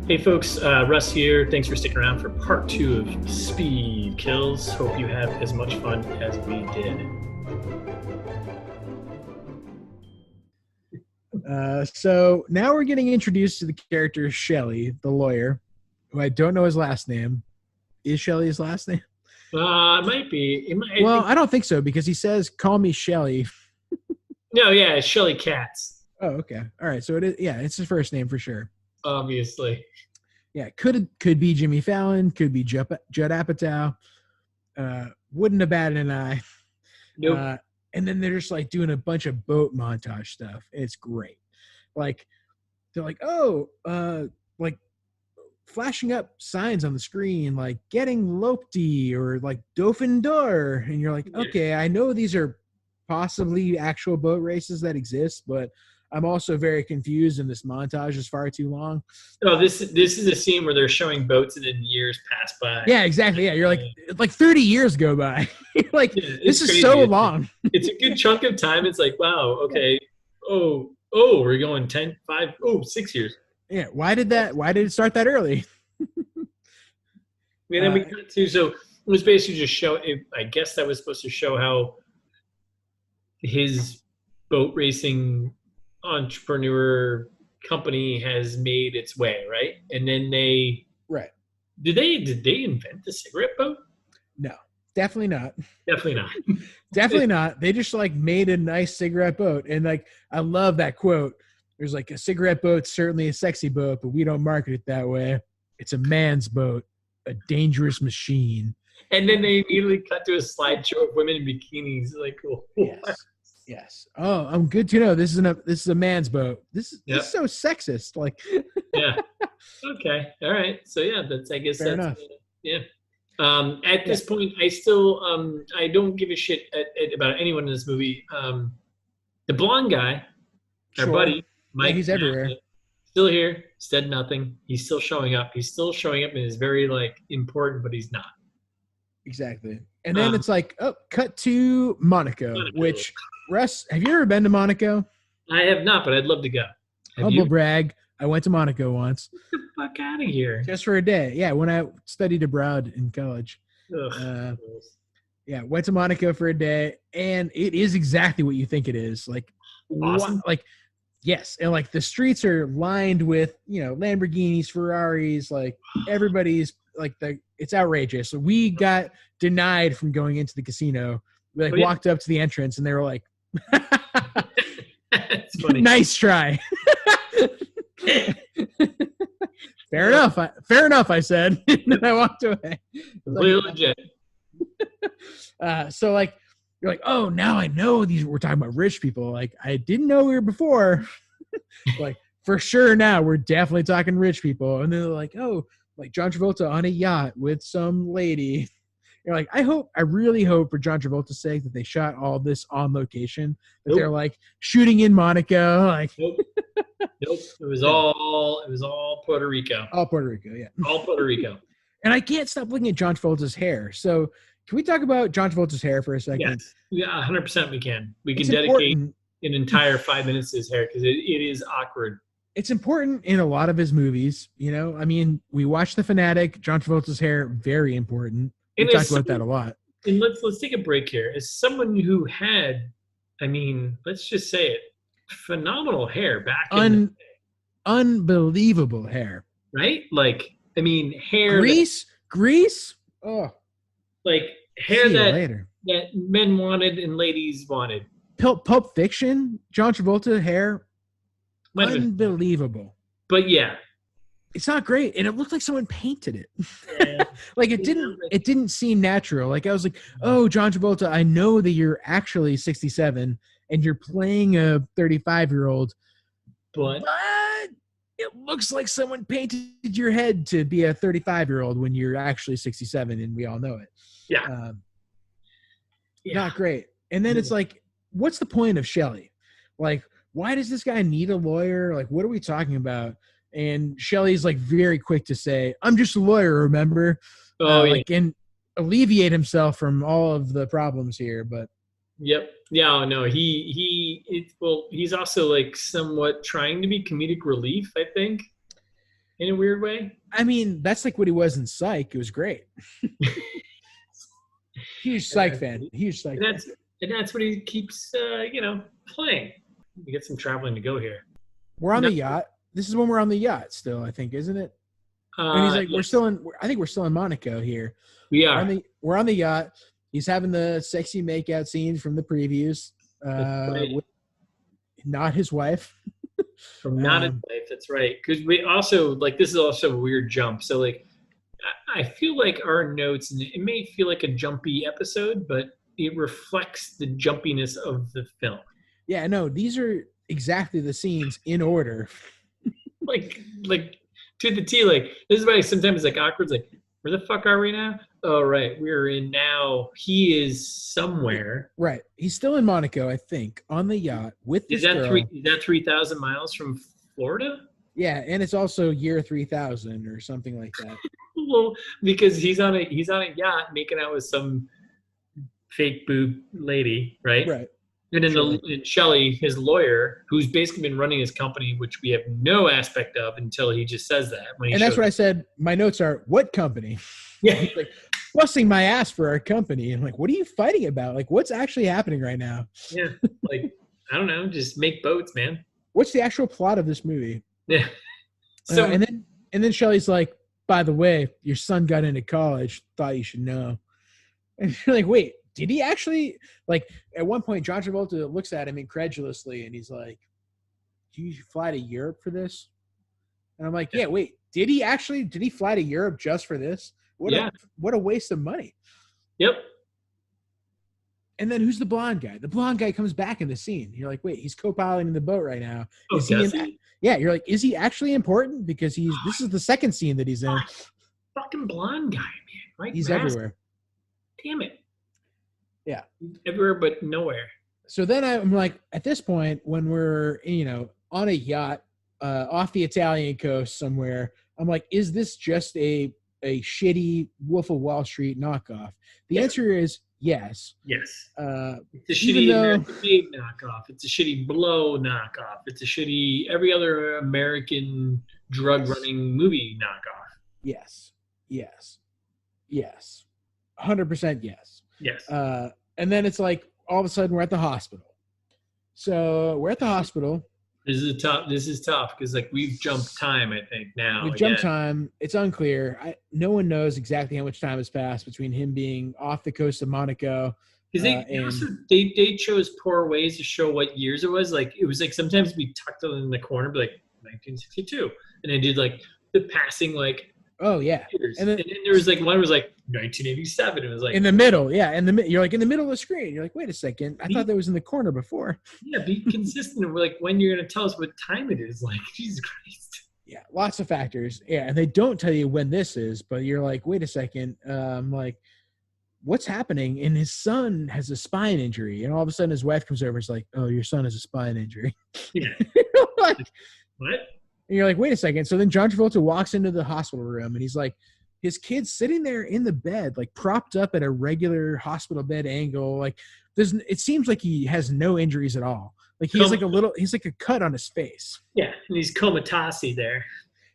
Hey folks, Russ here. Thanks for sticking around for part 2 of Speed Kills. Hope you have as much fun as we did. So now we're getting introduced to the character Shelley, the lawyer, who I don't know his last name. Is Shelley his last name? It might be. I don't think so because he says, "Call me Shelley." No, yeah, it's Shelley Katz. Oh, okay. All right. So it is. Yeah, it's his first name for sure. Obviously. Yeah, could be Jimmy Fallon, could be Judd Apatow. Wouldn't have batted an eye. Nope. And then they're just like doing a bunch of boat montage stuff. It's great. Like they're like, like flashing up signs on the screen, like getting Lopty or like Dauphin d'Or. And you're like, okay, I know these are possibly actual boat races that exist, but I'm also very confused and this montage is far too long. Oh, this is a scene where they're showing boats and then years pass by. Yeah, exactly. Yeah, you're like 30 years go by. Like, yeah, this is crazy. So long. It's a good chunk of time. It's like, wow, okay. Oh, we're going 10, 5, 6 years. Yeah, why did it start that early? And then we got to, so it was basically just show, I guess that was supposed to show how his boat racing entrepreneur company has made its way, right? And then did they invent the cigarette boat? No, definitely not. Definitely not. They just like made a nice cigarette boat. And like, I love that quote. There's like, a cigarette boat's certainly a sexy boat, but we don't market it that way. It's a man's boat, a dangerous machine. And then they immediately cut to a slideshow of women in bikinis. Like, cool. Yes. Oh, I'm good to know. This is a man's boat. This is so sexist. Like, yeah. Okay. All right. So yeah, I guess fair enough. Yeah. At this point, I still I don't give a shit about anyone in this movie. The blonde guy, our buddy Mike, he's everywhere. Still here. Said nothing. He's still showing up. He's still showing up and is very like important, but he's not. Exactly. And then it's like, cut to Monaco, which, Russ, have you ever been to Monaco? I have not, but I'd love to go. Humble brag. I went to Monaco once. Get the fuck out of here. Just for a day. Yeah, when I studied abroad in college. Went to Monaco for a day, and it is exactly what you think it is. Like, awesome. Yes, and like the streets are lined with, Lamborghinis, Ferraris, like everybody's like it's outrageous. So we got denied from going into the casino. We walked up to the entrance and they were like, nice try. Fair enough, I said. And then I walked away. Legit. So like, you're like, oh, now I know we're talking about rich people. Like, I didn't know we were before. Like, for sure now we're definitely talking rich people. And then they're like, oh, like John Travolta on a yacht with some lady. You're like, I really hope for John Travolta's sake that they shot all this on location. That they're like shooting in Monaco. Like, nope. It was all Puerto Rico. All Puerto Rico, yeah. All Puerto Rico. And I can't stop looking at John Travolta's hair. So can we talk about John Travolta's hair for a second? Yes. Yeah, 100% we can. We can dedicate an entire 5 minutes to his hair because it is awkward. It's important in a lot of his movies. I mean, we watched The Fanatic. John Travolta's hair, very important. We talked about that a lot. And let's take a break here. As someone who had, let's just say it, phenomenal hair back in the day. Unbelievable hair. Right? Like, hair. Grease? Oh. Like hair that men wanted and ladies wanted. Pulp Fiction, John Travolta hair, unbelievable. But yeah, it's not great, and it looked like someone painted it. Yeah. Like it didn't seem natural. Like I was like, oh, John Travolta, I know that you're actually 67 and you're playing a 35-year-old, but it looks like someone painted your head to be a 35-year-old when you're actually 67, and we all know it. Yeah. Not great. And then it's like, what's the point of Shelley? Like, why does this guy need a lawyer? Like, what are we talking about? And Shelley's like very quick to say, I'm just a lawyer, remember? And alleviate himself from all of the problems here. But yep. Yeah, no, he's also like somewhat trying to be comedic relief, I think, in a weird way. I mean, that's like what he was in Psych. It was great. Huge And Psych that's fan. Huge Psych and fan. that's what he keeps playing. We get some traveling to go here. We're on No, the yacht. This is when we're on the yacht still, I think, isn't it? And he's like, we're yes, still in. I think we're still in Monaco here. we We're on are. the we're on the yacht. He's having the sexy makeout scene from the previews. That's right. With not his wife. From Not in Um, Life. That's right. Because we also like this is also a weird jump. So like I feel like our notes, and it may feel like a jumpy episode, but it reflects the jumpiness of the film. yeah, no, these are exactly the scenes in order. Like to the T. Like this is why sometimes it's like awkward. It's like where the fuck are we now? Oh right, we're in now. He is somewhere. Right. He's still in Monaco, I think, on the yacht with this girl. Is that 3,000 miles from Florida? Yeah, and it's also year 3000 or something like that. Well, because he's on a yacht making out with some fake boob lady, right? Right. And then Shelley. Shelley, his lawyer, who's basically been running his company, which we have no aspect of until he just says that. And that's what I said. My notes are, what company? Yeah. He's like, busting my ass for our company. I'm like, what are you fighting about? Like, what's actually happening right now? Yeah. Like, I don't know. Just make boats, man. What's the actual plot of this movie? Yeah. So and then Shelley's like, by the way, your son got into college. Thought you should know. And you're like, wait, did he actually? Like, at one point, John Travolta looks at him incredulously, and he's like, "Do you fly to Europe for this?" And I'm like, "Yeah, wait, did he actually? Did he fly to Europe just for this? What a waste of money." Yep. And then who's the blonde guy? The blonde guy comes back in the scene. You're like, wait, he's co-piloting the boat right now. Oh, does he? Yeah, you're like, is he actually important? Because this is the second scene that he's in. Fucking blonde guy, man. Right? He's everywhere. Damn it. Yeah. Everywhere but nowhere. So then I'm like, at this point, when we're, on a yacht off the Italian coast somewhere, I'm like, is this just a shitty Wolf of Wall Street knockoff? The answer is yes. Yes. It's a even shitty though- American Babe knockoff. It's a shitty Blow knockoff. It's a shitty every other American drug running movie knockoff. Yes. 100% yes. Yes. And then it's like, all of a sudden we're at the hospital. So we're at the hospital. This is tough because like we've jumped time, I think now. We've jumped time. It's unclear. No one knows exactly how much time has passed between him being off the coast of Monaco. Because they chose poor ways to show what years it was. Like it was like sometimes we tucked it in the corner, be like 1962, and they did like the passing like. Oh yeah, years. And then there was like one was like 1987. It was like in the middle, yeah. You're like in the middle of the screen. You're like, wait a second, I thought that was in the corner before. Yeah, be consistent. We're like, when you're gonna tell us what time it is? Like, Jesus Christ. Yeah, lots of factors. Yeah, and they don't tell you when this is, but you're like, wait a second, like, what's happening? And his son has a spine injury, and all of a sudden his wife comes over. And is like, oh, your son has a spine injury. Yeah. Like, what? And you're like, wait a second. So then John Travolta walks into the hospital room, and he's like, his kid's sitting there in the bed, like propped up at a regular hospital bed angle. Like, it seems like he has no injuries at all. Like he's like a cut on his face. Yeah, and he's comatose there.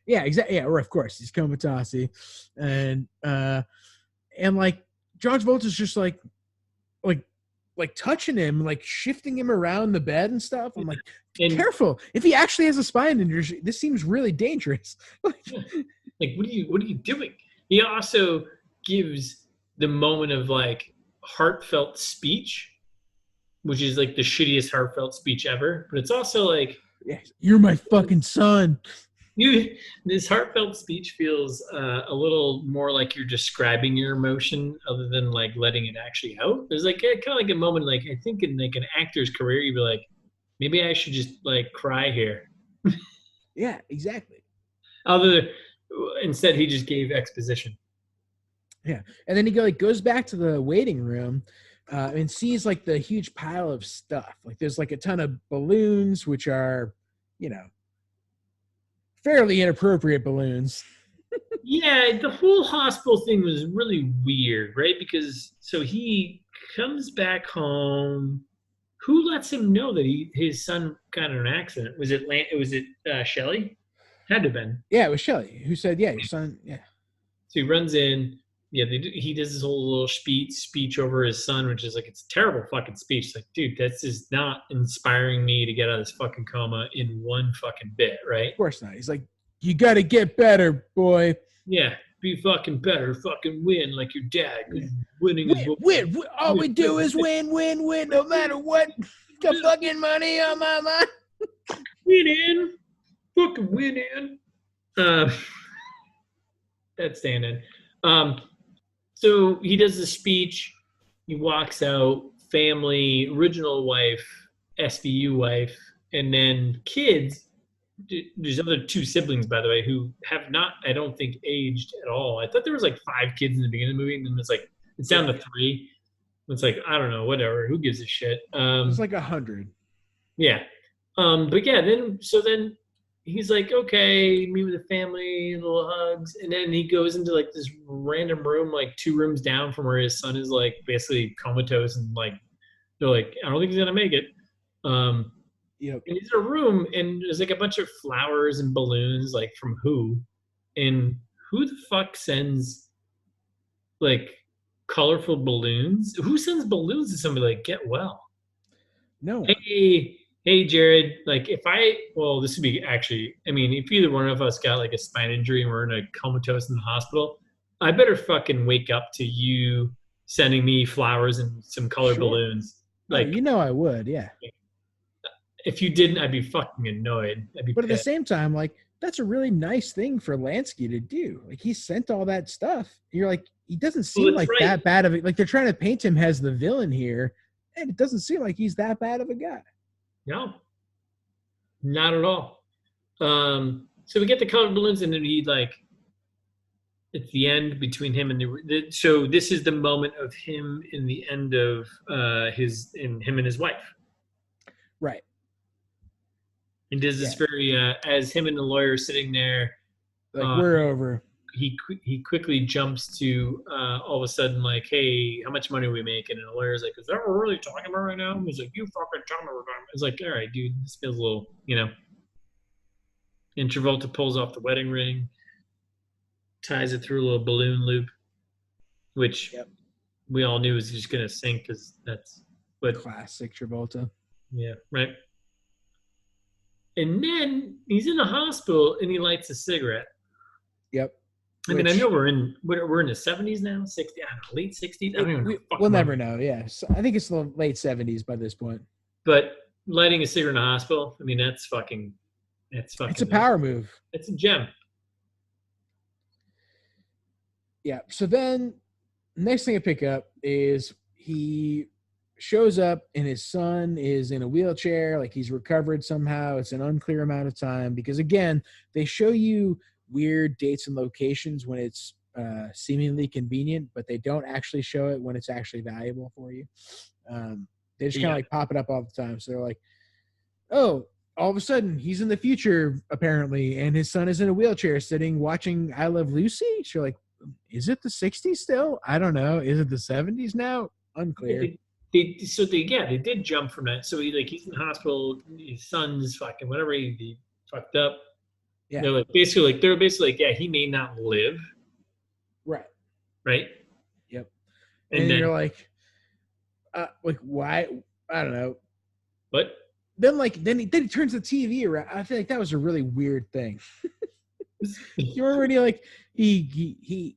Yeah, exactly. Yeah, or of course he's comatose, and like John Travolta's just like touching him, like shifting him around the bed and stuff. I'm like, careful. If he actually has a spine injury, this seems really dangerous. Like, what are you doing? He also gives the moment of like heartfelt speech, which is like the shittiest heartfelt speech ever. But it's also like, yeah, you're my fucking son. This heartfelt speech feels a little more like you're describing your emotion other than like letting it actually out. There's like kind of like a moment, like I think in like an actor's career, you'd be like, maybe I should just like cry here. Yeah, exactly. Instead, he just gave exposition. Yeah, and then he goes back to the waiting room and sees like the huge pile of stuff. Like there's like a ton of balloons, which are, fairly inappropriate balloons. Yeah, the whole hospital thing was really weird, right? Because so he comes back home who lets him know that his son got in an accident? Was it Shelley? Had to have been. Yeah, it was Shelley who said, "Yeah, your son." Yeah, So he runs in. Yeah, he does this whole little speech over his son, which is like it's a terrible fucking speech. Like, dude, that's just not inspiring me to get out of this fucking coma in one fucking bit, right? of course not. He's like, "You got to get better, boy. Yeah, be fucking better, fucking win like your dad. Yeah. Winning is what Win. All we do is win, no matter what. Got fucking money on my mind. winning, fucking winning." That's standing. So he does the speech. He walks out. Family, original wife, SVU wife, and then kids. There's other two siblings, by the way, who have not, I don't think, aged at all. I thought there was like 5 kids in the beginning of the movie, and then it's down to 3. It's like, I don't know, whatever. Who gives a shit? It's like 100. Yeah. But yeah, then he's like, okay, meet with the family, little hugs, and then he goes into like this random room, like 2 rooms down from where his son is like basically comatose, and like they're like, I don't think he's gonna make it. Yep. And he's in a room, and there's like a bunch of flowers and balloons, like from who, and who the fuck sends like colorful balloons? Who sends balloons to somebody like get well? No. Hey, Jared, like this would be actually, I mean, if either one of us got like a spine injury and we're in a comatose in the hospital, I better fucking wake up to you sending me flowers and some colored balloons. Like, I would, yeah. If you didn't, I'd be fucking annoyed. But at the same time, like, that's a really nice thing for Lansky to do. Like, he sent all that stuff. You're like, he doesn't seem like that bad of it. Like, they're trying to paint him as the villain here, and it doesn't seem like he's that bad of a guy. No, not at all. So we get the colored balloons, and then he like, it's the end between him and so this is the moment of him in the end of him and his wife. Right. And does this very as him and the lawyer are sitting there, like, we're over. He quickly jumps to all of a sudden like, hey, how much money are we making? And the lawyer's like, is that what we're really talking about right now? He's like, you fucking tell me we're talking. It's like, all right, dude, this feels a little, And Travolta pulls off the wedding ring, ties it through a little balloon loop, which we all knew was just gonna sink because that's what classic Travolta. Yeah, right. And then he's in the hospital and he lights a cigarette. Yep. I mean, I know we're in the 70s now, 60, I don't know, late 60s. I don't even know. We'll never know. Yeah, so I think it's the late 70s by this point. But lighting a cigarette in a hospital, I mean, it's a power move. It's a gem. Yeah. So then, next thing I pick up is he shows up and his son is in a wheelchair, like he's recovered somehow. It's an unclear amount of time because, again, they show you weird dates and locations when it's seemingly convenient, but they don't actually show it when it's actually valuable for you. They just kind of like pop it up all the time. So they're like, oh, all of a sudden he's in the future apparently, and his son is in a wheelchair sitting watching I Love Lucy. So you're like, is it the 60s still? I don't know. Is it the 70s now? Unclear. They did jump from that. So he's in the hospital, his son's fucking whatever, he fucked up. Yeah. They're basically like, yeah, he may not live. Right. Yep. And then you're like why? I don't know. But then he turns the TV around. I feel like that was a really weird thing. You remember when he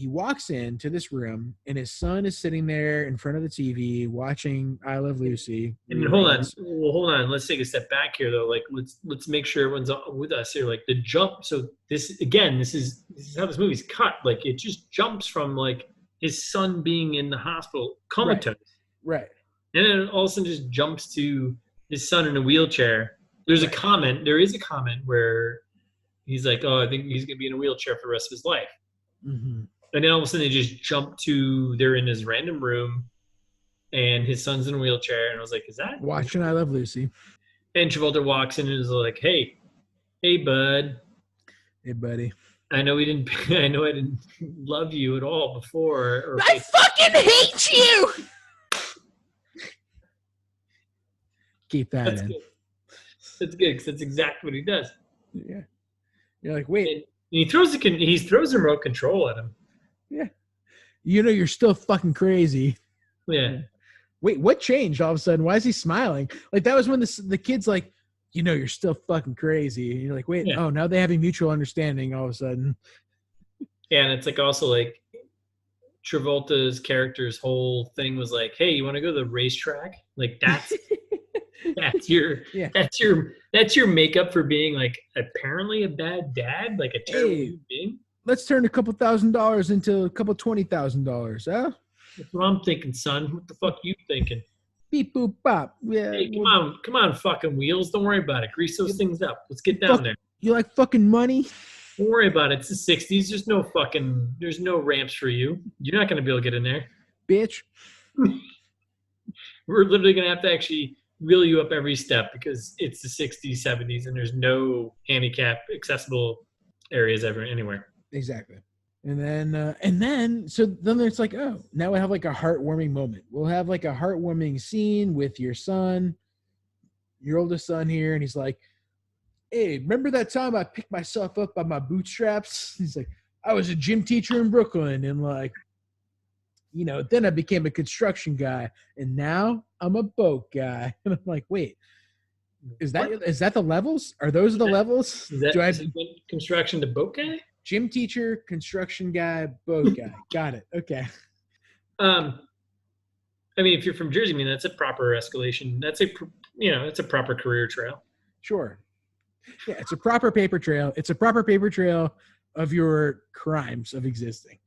walks into this room and his son is sitting there in front of the TV watching I Love Lucy. And hold on. Let's take a step back here though. Like let's make sure everyone's with us here. Like the jump. So this is how this movie's cut. Like it just jumps from like his son being in the hospital comatose. Right. And then all of a sudden just jumps to his son in a wheelchair. There is a comment where he's like, oh, I think he's going to be in a wheelchair for the rest of his life. Mm-hmm. And then all of a sudden they just jump to, they're in this random room and his son's in a wheelchair. And I was like, is that? Watching I Love Lucy. And Travolta walks in and is like, hey, bud. Hey, buddy. I know I didn't love you at all before. I fucking hate you! Keep that That's in. good. That's good because that's exactly what he does. Yeah. You're like, wait. And he throws the remote control at him. Yeah. You're still fucking crazy. Yeah. Wait, what changed all of a sudden? Why is he smiling? Like that was when the kid's like, you're still fucking crazy. And you're like, wait, Yeah. oh, now they have a mutual understanding all of a sudden. Yeah, and it's like also like Travolta's character's whole thing was like, "Hey, you want to go to the racetrack?" Like that's your Yeah. that's your makeup for being like apparently a bad dad, like a terrible human being. Let's turn a couple $1,000 into a couple $20,000, huh? That's what I'm thinking, son. What the fuck you thinking? Beep boop bop. Yeah. Hey, come on, fucking wheels. Don't worry about it. Grease those things up. Let's get down there. You like fucking money? Don't worry about it. It's the 60s. There's no ramps for you. You're not gonna be able to get in there. Bitch. We're literally gonna have to actually wheel you up every step because it's the 60s, 70s, and there's no handicap accessible areas anywhere. Exactly. And then it's like, oh, now we have like a heartwarming moment. We'll have like a heartwarming scene with your son, your oldest son here, and he's like, hey, remember that time I picked myself up by my bootstraps? He's like, I was a gym teacher in Brooklyn, and like, then I became a construction guy, and now I'm a boat guy. And I'm like, wait, is that the levels? Are those the levels? Is it construction to boat guy? Gym teacher, construction guy, boat guy. Got it. Okay. I mean, if you're from Jersey, I mean, that's a proper escalation. That's it's a proper career trail. Sure. Yeah, it's a proper paper trail. It's a proper paper trail of your crimes of existing.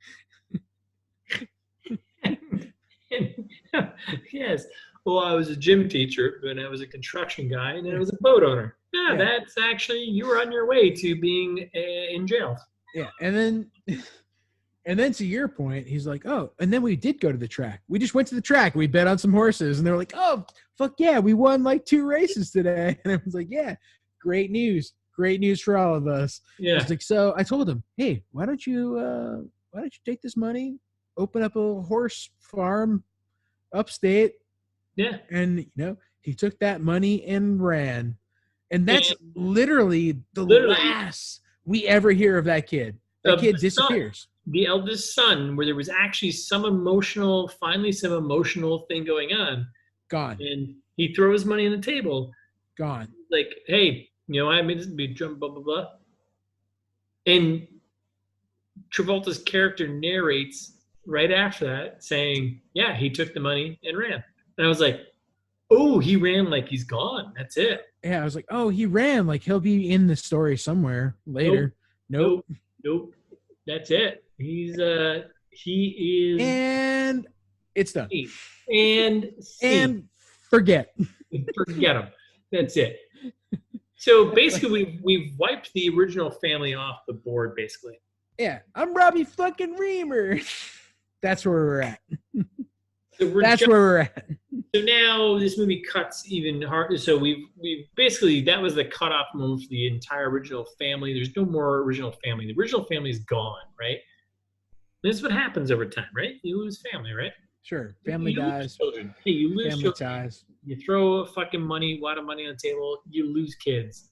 Yes. Well, I was a gym teacher, and I was a construction guy, and I was a boat owner. Yeah, that's actually, you were on your way to being in jail. Yeah, and then to your point, he's like, oh, and then we did go to the track. We just went to the track. We bet on some horses, and they're like, oh, fuck yeah, we won like 2 races today. And I was like, yeah, great news for all of us. Yeah. I was like, so I told him, hey, why don't you take this money, open up a horse farm upstate? Yeah. And he took that money and ran. And that's literally the last we ever hear of that kid. That kid disappears. The eldest son, where there was actually some emotional thing going on. Gone. And he throws money on the table. Gone. Like, hey, I made this big jump, blah, blah, blah. And Travolta's character narrates right after that saying, yeah, he took the money and ran. And I was like, oh, he ran like he's gone. That's it. Yeah, I was like, oh, he ran like he'll be in the story somewhere later. Nope. That's it. He is. And it's done. And forget him. That's it. So basically, we've wiped the original family off the board, basically. Yeah, I'm Robbie fucking Reemer. That's where we're at. So where we're at. So now this movie cuts even harder. So we basically, that was the cutoff moment for the entire original family. There's no more original family. The original family is gone, right? This is what happens over time, right? You lose family, right? Sure. Family dies. Children. Hey, you lose family children. Ties. You throw a fucking lot of money on the table, you lose kids,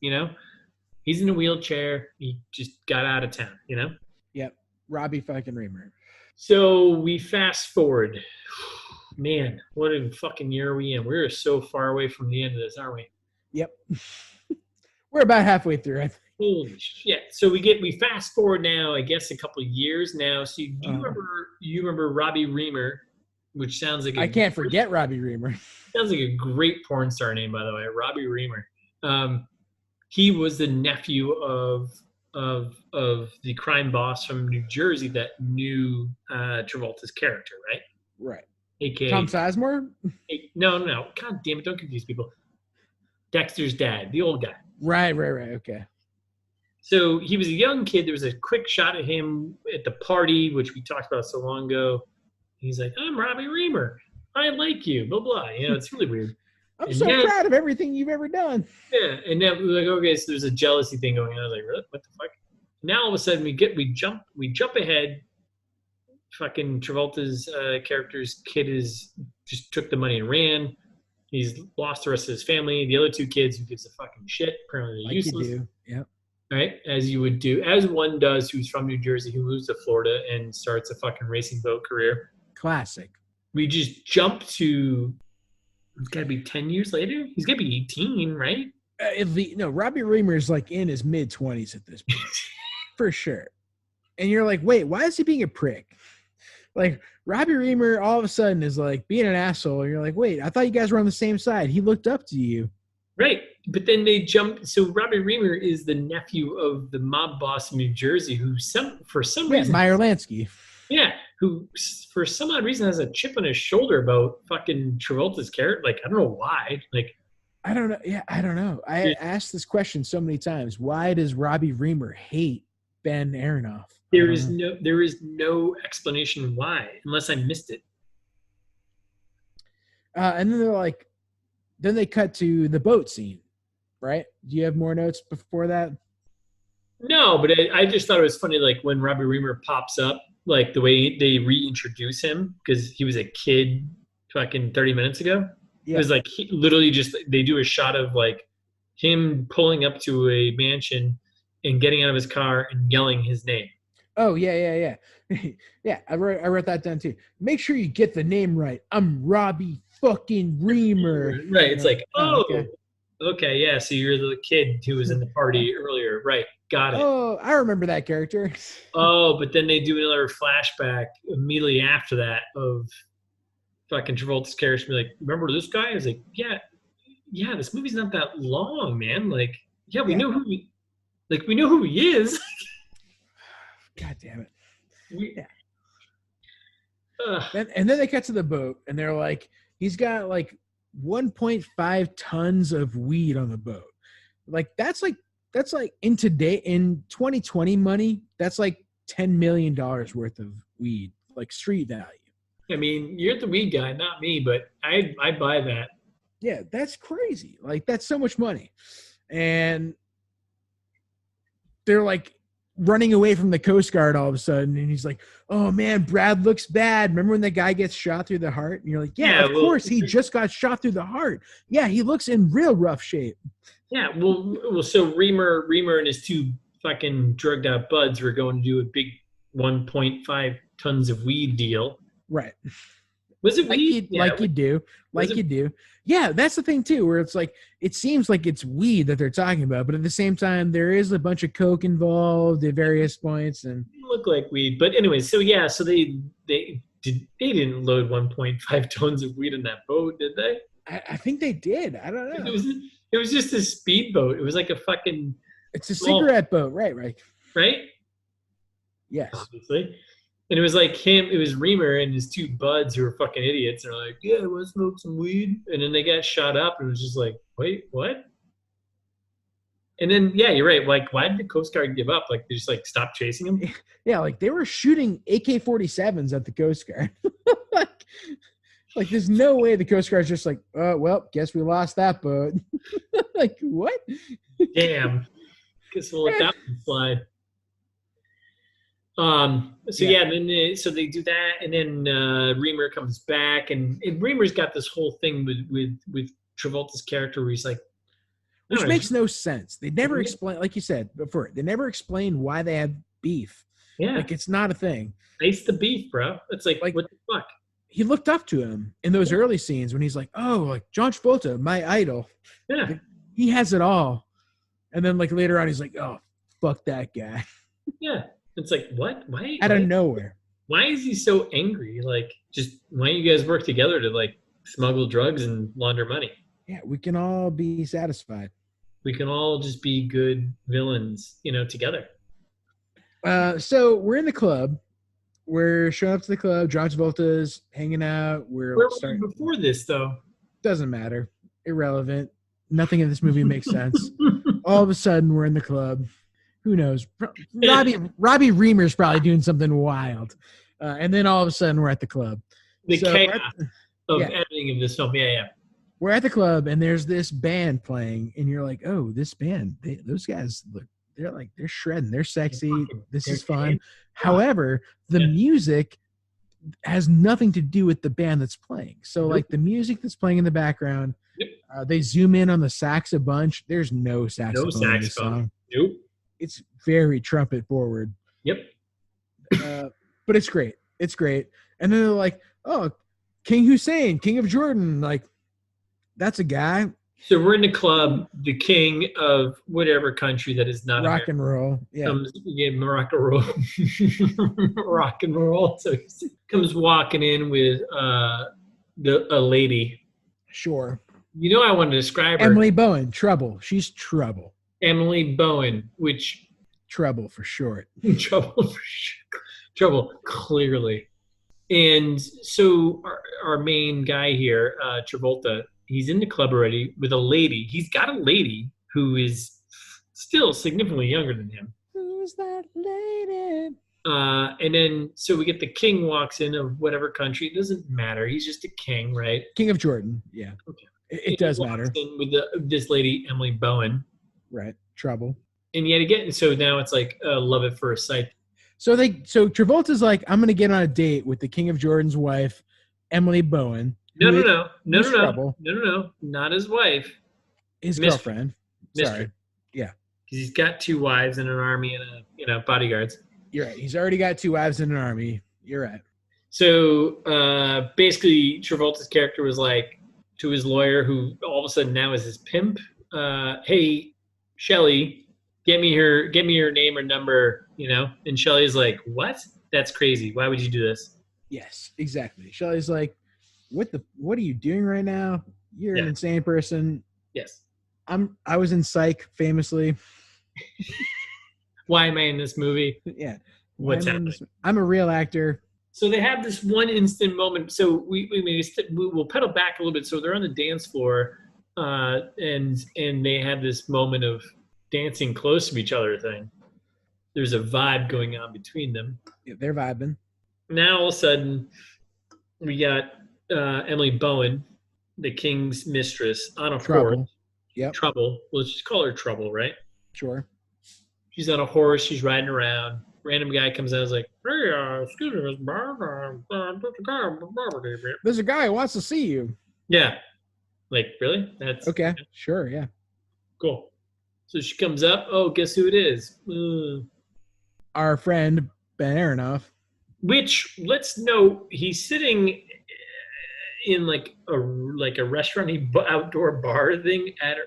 He's in a wheelchair. He just got out of town, Yep. Robbie fucking Reemer. So we fast forward. Man, what a fucking year are we in? We're so far away from the end of this, aren't we? Yep. We're about halfway through, I think. Holy shit. So we fast forward now, I guess, a couple of years now. So you remember Robbie Reemer, which sounds like I can't forget Robbie Reemer. Sounds like a great porn star name, by the way, Robbie Reemer. He was the nephew of the crime boss from New Jersey that knew Travolta's character, right? Right. AKA Tom Sizemore? No. God damn it, don't confuse people. Dexter's dad, the old guy. Right. Okay. So he was a young kid. There was a quick shot of him at the party, which we talked about so long ago. He's like, I'm Robbie Reemer. I like you, blah, blah. It's really weird. I'm so proud of everything you've ever done. Yeah. And now we're like, okay, so there's a jealousy thing going on. I was like, really? What the fuck? Now all of a sudden we jump ahead. Fucking Travolta's character's kid just took the money and ran. He's lost the rest of his family. The other two kids, who gives a fucking shit? Apparently they're Like you useless. do. Yep. Right? As you would do, as one does who's from New Jersey, who moves to Florida and starts a fucking racing boat career. Classic. We just jump to, it's got to be 10 years later? He's got to be 18, right? No, Robbie Reemer is like in his mid-20s at this point. For sure. And you're like, wait, why is he being a prick? Like, Robbie Reemer all of a sudden is like being an asshole. And you're like, wait, I thought you guys were on the same side. He looked up to you. Right. But then they jump. So Robbie Reemer is the nephew of the mob boss in New Jersey who for some reason. Meyer Lansky. Yeah. Who for some odd reason has a chip on his shoulder about fucking Travolta's character. Like, I don't know why. Like, I don't know. Yeah, I don't know. I asked this question so many times. Why does Robbie Reemer hate Ben Aronoff? There is no explanation why, unless I missed it. And then they cut to the boat scene, right? Do you have more notes before that? No, but I just thought it was funny, like when Robbie Reemer pops up, like the way they reintroduce him because he was a kid fucking 30 minutes ago. Yeah. It was like he literally just they do a shot of like him pulling up to a mansion and getting out of his car and yelling his name. Oh yeah. Yeah, I wrote that down too. Make sure you get the name right. I'm Robbie fucking Reemer. Right. It's like, okay, yeah. So you're the kid who was in the party earlier, right? Got it. Oh, I remember that character. Oh, but then they do another flashback immediately after that of fucking Travolta's character be like, remember this guy? I was like, yeah, this movie's not that long, man. Like, yeah, we know who he is. God damn it. And then they cut to the boat and they're like, he's got like 1.5 tons of weed on the boat. Like that's like in 2020 money, that's like $10 million worth of weed, like street value. I mean, you're the weed guy, not me, but I buy that. Yeah, that's crazy. Like, that's so much money. And they're like running away from the Coast Guard all of a sudden. And he's like, oh, man, Brad looks bad. Remember when the guy gets shot through the heart? And you're like, yeah, of course. He just got shot through the heart. Yeah, he looks in real rough shape. Yeah, well, so Reemer and his two fucking drugged out buds were going to do a big 1.5 tons of weed deal. Right. Was it weed? You do. Yeah, that's the thing too, where it's like it seems like it's weed that they're talking about, but at the same time, there is a bunch of coke involved at various points, and it looked like weed. But anyway, so they didn't load 1.5 tons of weed in that boat, did they? I think they did. I don't know. It was just a speedboat. It was like a fucking. It's a cigarette boat, right? Right. Yes. Obviously. And it was like him, it was Reemer and his two buds who were fucking idiots. They're like, yeah, I want to smoke some weed. And then they got shot up and it was just like, wait, what? And then, yeah, you're right. Like, why did the Coast Guard give up? Like, they just like stopped chasing him? Yeah, like they were shooting AK-47s at the Coast Guard. like there's no way the Coast Guard's just like, oh, well, guess we lost that boat. Like, what? Damn. Guess we'll let that one slide. So they do that, and then Reemer comes back, and Reemer's got this whole thing with Travolta's character where he's like, which makes no sense. They never explain, like you said before, they never explain why they have beef. Yeah, like it's not a thing. It's the beef, bro. It's like what the fuck? He looked up to him in those early scenes when he's like, oh, like John Travolta, my idol. Yeah, like, he has it all, and then like later on, he's like, oh, fuck that guy. Yeah. It's like, what? Why? Out of nowhere. Why is he so angry? Like, just why don't you guys work together to like smuggle drugs and launder money? Yeah, we can all be satisfied. We can all just be good villains, together. So we're in the club. We're showing up to the club. John Travolta's hanging out. Where were we before this, though? Doesn't matter. Irrelevant. Nothing in this movie makes sense. All of a sudden, we're in the club. Who knows? Robbie Reemer's probably doing something wild. And then all of a sudden, we're at the club. The chaos of editing of this film. Yeah. We're at the club, and there's this band playing, and you're like, oh, this band, those guys, look, they're shredding. They're sexy. This is fun. However, the music has nothing to do with the band that's playing. So, like, the music that's playing in the background They zoom in on the sax a bunch. There's no saxophone, No in this saxophone. song. Nope. It's very trumpet forward. Yep. But it's great. It's great. And then they're like, oh, King Hussein, King of Jordan. Like, that's a guy. So we're in the club. The king of whatever country that is not Rock and roll. Yeah. comes, rock and roll. Rock and roll. So he comes walking in with a lady. Sure. You know, I want to describe her. Emily Bowen, Trouble. She's Trouble. Emily Bowen, which Trouble for short. Trouble, clearly. And so our main guy here, Travolta, he's in the club already with a lady. He's got a lady who is still significantly younger than him. Who's that lady? And then, so we get the king walks in of whatever country. It doesn't matter. He's just a king, right? King of Jordan. Yeah. Okay. It does matter. In with this lady, Emily Bowen. Right. Trouble. And yet again, so now it's like love at first sight. So Travolta's like, I'm going to get on a date with the King of Jordan's wife, Emily Bowen. No. Trouble. Not his wife. His girlfriend. Mistress. Sorry. Yeah. Because he's got 2 wives and an army and bodyguards. You're right. He's already got 2 wives and an army. You're right. So basically, Travolta's character was like to his lawyer, who all of a sudden now is his pimp. Hey, Shelly, get me her name or number, And Shelly's like, what? That's crazy. Why would you do this? Yes, exactly. Shelly's like, what are you doing right now? You're an insane person. Yes. I was in Psych famously. Why am I in this movie? Yeah. What's happening? I'm a real actor. So they have this one instant moment. So we'll pedal back a little bit. So they're on the dance floor, and they have this moment of dancing close to each other thing. There's a vibe going on between them. Yeah, they're vibing. Now all of a sudden, we got Emily Bowen, the king's mistress, on a horse. Yep. Trouble. Let's just call her Trouble, right? Sure. She's on a horse. She's riding around. Random guy comes out. Is like, hey, excuse me, there's a guy who wants to see you. Yeah. Like, really? That's okay. Sure. Yeah. Cool. So she comes up. Oh, guess who it is? Our friend Ben Aronoff. Which, let's note, he's sitting in like a restaurant, outdoor bar thing at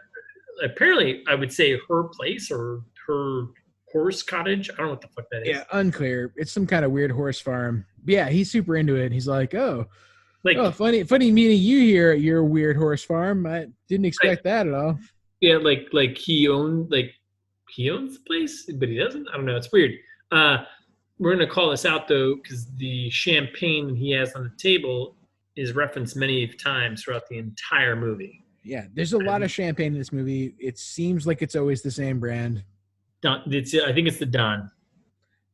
apparently I would say her place or her horse cottage. I don't know what the fuck that is. Yeah, unclear. It's some kind of weird horse farm. But yeah, he's super into it. He's like, funny meeting you here at your weird horse farm. I didn't expect that at all. Yeah, like he owns the place, but he doesn't. I don't know. It's weird. We're gonna call this out though, because the champagne he has on the table is referenced many times throughout the entire movie. Yeah, there's a lot of champagne in this movie. It seems like it's always the same brand. I think it's the Don.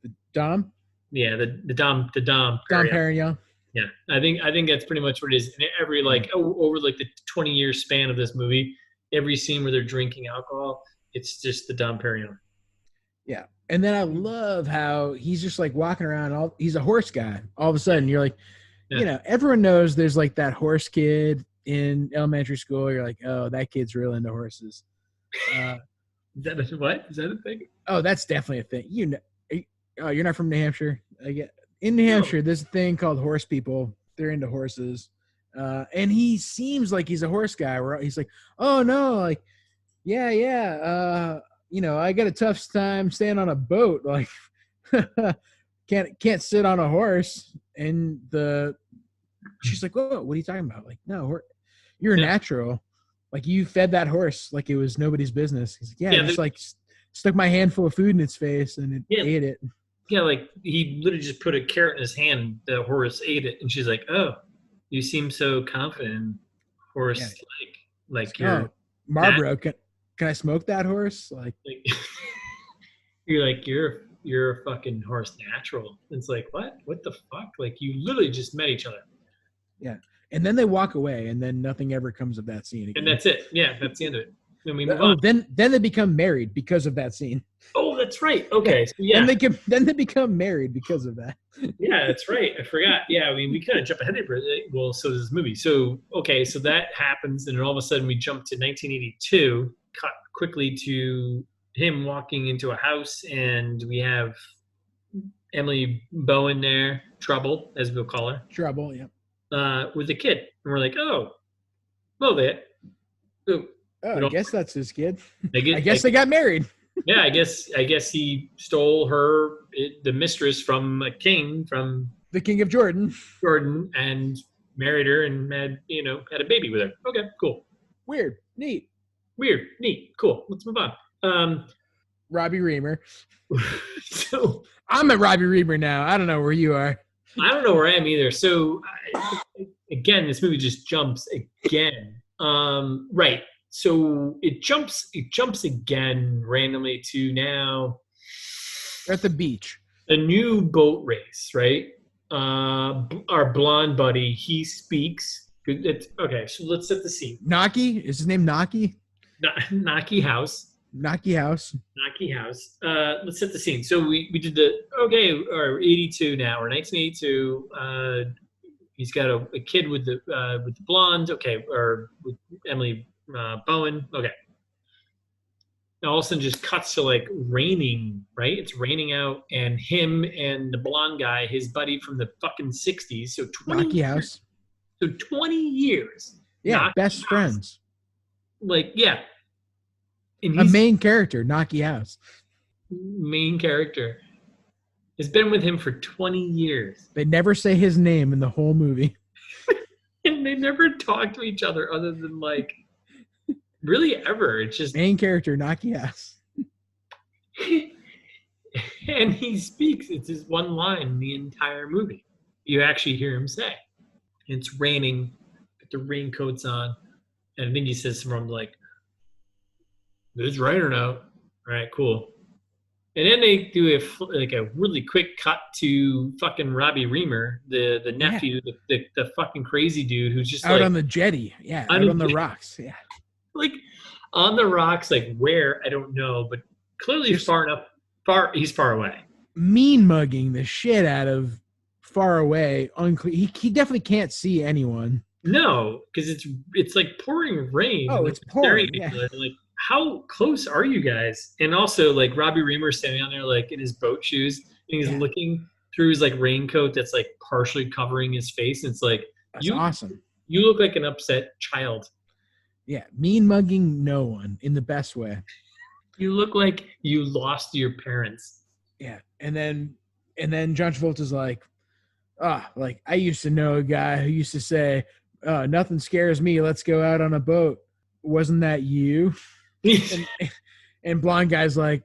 The Dom? Yeah, the Dom. The Dom Perignon. Yeah, I think that's pretty much what it is. And every over like the 20-year span of this movie, every scene where they're drinking alcohol, it's just the Dom Perignon. Yeah, and then I love how he's just like walking around. He's a horse guy. All of a sudden, you're like, everyone knows there's like that horse kid in elementary school. You're like, oh, that kid's real into horses. Is that what? Is that a thing? Oh, that's definitely a thing. You're not from New Hampshire. In New Hampshire, there's a thing called horse people. They're into horses. And he seems like he's a horse guy. Where he's like, oh no, like, yeah. I got a tough time staying on a boat. Like, can't sit on a horse. And she's like, whoa, what are you talking about? Like, no, you're natural. Like, you fed that horse like it was nobody's business. He's like, I just like stuck my handful of food in its face and it ate it. Yeah, like he literally just put a carrot in his hand. The horse ate it, and she's like, "Oh, you seem so confident, horse. Like you're Marlboro. Can I smoke that horse? Like you're like you're a fucking horse natural." It's like, what? What the fuck? Like, you literally just met each other. Yeah. And then they walk away, and then nothing ever comes of that scene again. And that's it. Yeah, that's the end of it. Then we move on. Then they become married because of that scene. Oh, that's right. Okay, so And then they become married because of that. Yeah, that's right. I forgot. Yeah, I mean, we kind of jump ahead of it. Well, so does this movie. So, okay, so that happens, and then all of a sudden we jump to 1982, cut quickly to him walking into a house, and we have Emily Bowen there, Trouble, as we'll call her, Trouble, yeah. with a kid. And we're like, oh, well, that. Oh, I guess that's his kid. I guess they got married. Yeah, I guess he stole the mistress from a king, from the King of Jordan, and married her and had a baby with her. Okay, cool. Weird, neat, cool. Let's move on. Robbie Reemer. So I'm at Robbie Reemer now. I don't know where you are. I don't know where I am either. So again, this movie just jumps again. Right. So it jumps again randomly to now. We're at the beach. A new boat race, right? Our blonde buddy, he speaks. Okay, so let's set the scene. Naki? Is his name Naki? Naki House. Naki House. Naki House. Let's set the scene. So we did or 82 now, or 1982. He's got a kid with the blonde. Okay, or with Emily Bowen. Okay. Now all of a sudden just cuts to like raining, right? It's raining out, and him and the blonde guy, his buddy from the fucking 60s. So 20 Naki House. So 20 years. Yeah, Naki best House. Friends. Like, yeah. And a main character, Naki House. Main character. Has been with him for 20 years. They never say his name in the whole movie. And they never talk to each other other than like really ever. It's just main character, Naki House. And he speaks. It's his one line in the entire movie. You actually hear him say. It's raining, with the raincoats on, and I think he says something like, "It's raining out." All right, cool. And then they do a really quick cut to fucking Robbie Reemer, the nephew, the fucking crazy dude who's just out on the jetty, out on the rocks, like on the rocks, like where I don't know, but clearly he's far away. Mean mugging the shit out of far away. He definitely can't see anyone. No, because it's like pouring rain. Oh, it's pouring. Yeah. Like, how close are you guys? And also, like Robbie Reemer standing on there, like in his boat shoes, and he's looking through his like raincoat that's like partially covering his face. And it's like, that's awesome. You look like an upset child. Yeah, mean mugging no one in the best way. You look like you lost your parents. Yeah, and then John Travolta's like, like I used to know a guy who used to say, "Nothing scares me. Let's go out on a boat." Wasn't that you? and blonde guy's like,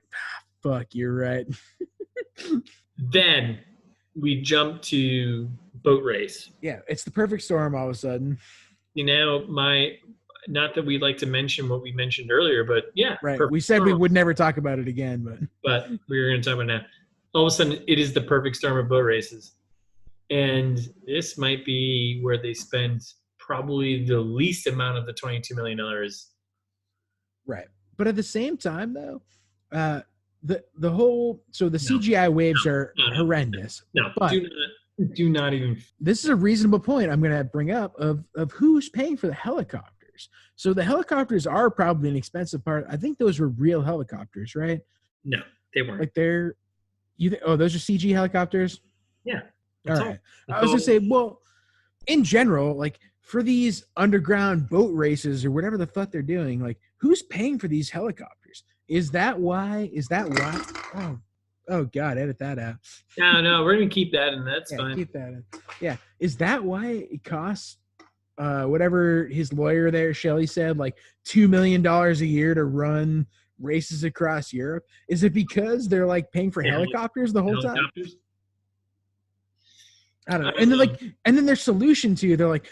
fuck, you're right. Then we jump to boat race. Yeah, it's the perfect storm all of a sudden. Not that we like to mention what we mentioned earlier, but yeah. Right. We said we would never talk about it again, but we're going to talk about it now. All of a sudden, it is the perfect storm of boat races. And this might be where they spend probably the least amount of the $22 million. Right. But at the same time, though, the whole CGI waves are horrendous. No, but do not even. This is a reasonable point I'm going to bring up of who's paying for the helicopters. So the helicopters are probably an expensive part. I think those were real helicopters, right? No, they weren't. Like those are CG helicopters? Yeah. All right. I was going to say, well, in general, like for these underground boat races or whatever the fuck they're doing, like who's paying for these helicopters? Is that why? Oh God, edit that out. No, we're going to keep that in. That's fine. Keep that in. Yeah. Is that why it costs whatever his lawyer there, Shelley, said, like $2 million a year to run races across Europe? Is it because they're like paying for helicopters the whole time? I don't know. And then their solution to, they're like,